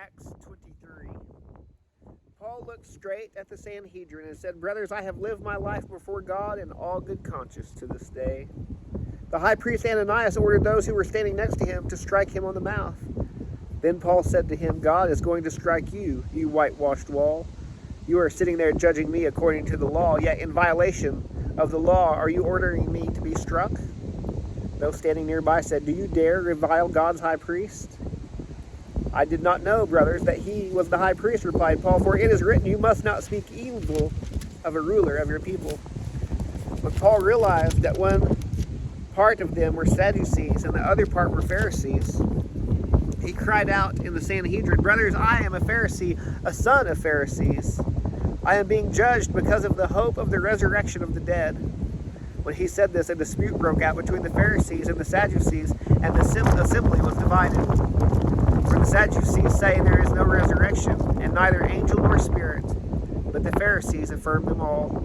Acts 23. Paul looked straight at the Sanhedrin and said, "Brothers, I have lived my life before God in all good conscience to this day." The high priest Ananias ordered those who were standing next to him to strike him on the mouth. Then Paul said to him, "God is going to strike you, you whitewashed wall. You are sitting there judging me according to the law, yet in violation of the law are you ordering me to be struck?" Those standing nearby said, "Do you dare revile God's high priest?" "I did not know, brothers, that he was the high priest," replied Paul, "for it is written, you must not speak evil of a ruler of your people." But Paul realized that one part of them were Sadducees and the other part were Pharisees. He cried out in the Sanhedrin, "Brothers, I am a Pharisee, a son of Pharisees. I am being judged because of the hope of the resurrection of the dead." When he said this, a dispute broke out between the Pharisees and the Sadducees, and the assembly was divided. For the Sadducees say there is no resurrection, and neither angel nor spirit, but the Pharisees affirm them all.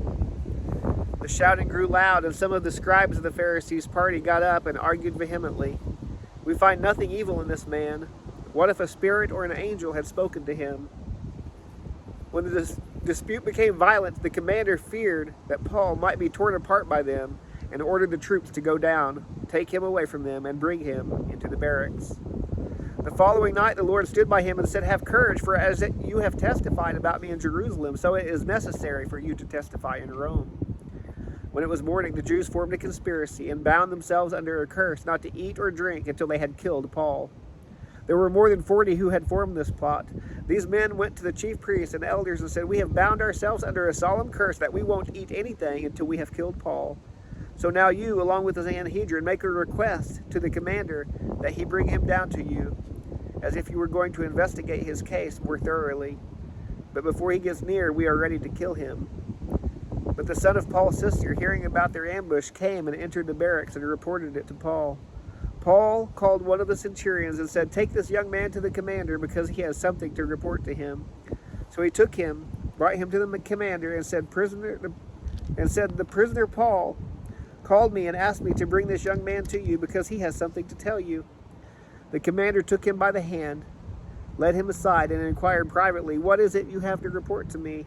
The shouting grew loud, and some of the scribes of the Pharisees' party got up and argued vehemently. "We find nothing evil in this man. What if a spirit or an angel had spoken to him?" When the dispute became violent, the commander feared that Paul might be torn apart by them and ordered the troops to go down, take him away from them, and bring him into the barracks. The following night the Lord stood by him and said, "Have courage, for as you have testified about me in Jerusalem, so it is necessary for you to testify in Rome." When it was morning, the Jews formed a conspiracy and bound themselves under a curse not to eat or drink until they had killed Paul. There were more than 40 who had formed this plot. These men went to the chief priests and elders and said, "We have bound ourselves under a solemn curse that we won't eat anything until we have killed Paul. So now you, along with the Sanhedrin, make a request to the commander that he bring him down to you, as if you were going to investigate his case more thoroughly. But before he gets near, we are ready to kill him." But the son of Paul's sister, hearing about their ambush, came and entered the barracks and reported it to Paul. Paul called one of the centurions and said, "Take this young man to the commander because he has something to report to him." So he took him, brought him to the commander, and said, "The prisoner Paul called me and asked me to bring this young man to you because he has something to tell you." The commander took him by the hand, led him aside, and inquired privately, "What is it you have to report to me?"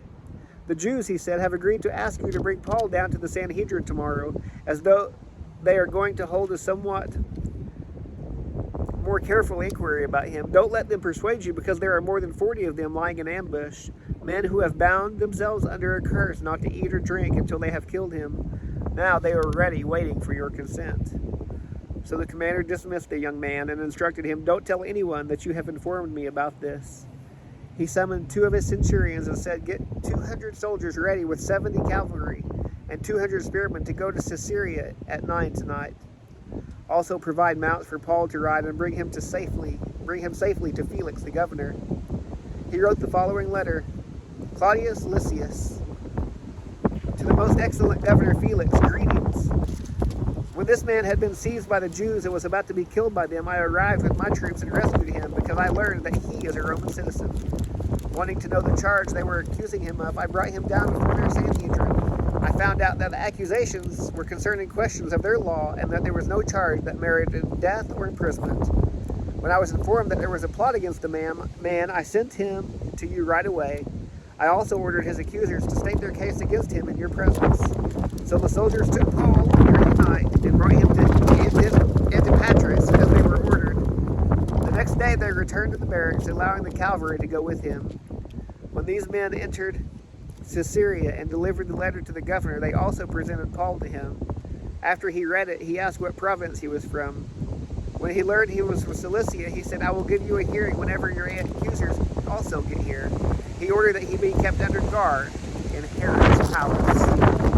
"The Jews," he said, "have agreed to ask you to bring Paul down to the Sanhedrin tomorrow, as though they are going to hold a somewhat more careful inquiry about him. Don't let them persuade you, because there are more than 40 of them lying in ambush, men who have bound themselves under a curse not to eat or drink until they have killed him. Now they are ready, waiting for your consent." So the commander dismissed the young man and instructed him, "Don't tell anyone that you have informed me about this." He summoned 2 of his centurions and said, "Get 200 soldiers ready with 70 cavalry and 200 spearmen to go to Caesarea at 9 tonight. Also provide mounts for Paul to ride and bring him safely to Felix the governor." He wrote the following letter: "Claudius Lysias, to the most excellent governor Felix, greetings. When this man had been seized by the Jews and was about to be killed by them, I arrived with my troops and rescued him because I learned that he is a Roman citizen. Wanting to know the charge they were accusing him of, I brought him down before their Sanhedrin. I found out that the accusations were concerning questions of their law and that there was no charge that merited death or imprisonment. When I was informed that there was a plot against the man, I sent him to you right away. I also ordered his accusers to state their case against him in your presence. So the soldiers took Paul during the night and brought him to Antipatris as they were ordered. The next day they returned to the barracks, allowing the cavalry to go with him. When these men entered Caesarea and delivered the letter to the governor, they also presented Paul to him. After he read it, he asked what province he was from. When he learned he was from Cilicia, he said, "I will give you a hearing whenever your accusers also get here." He ordered that he be kept under guard in Herod's palace.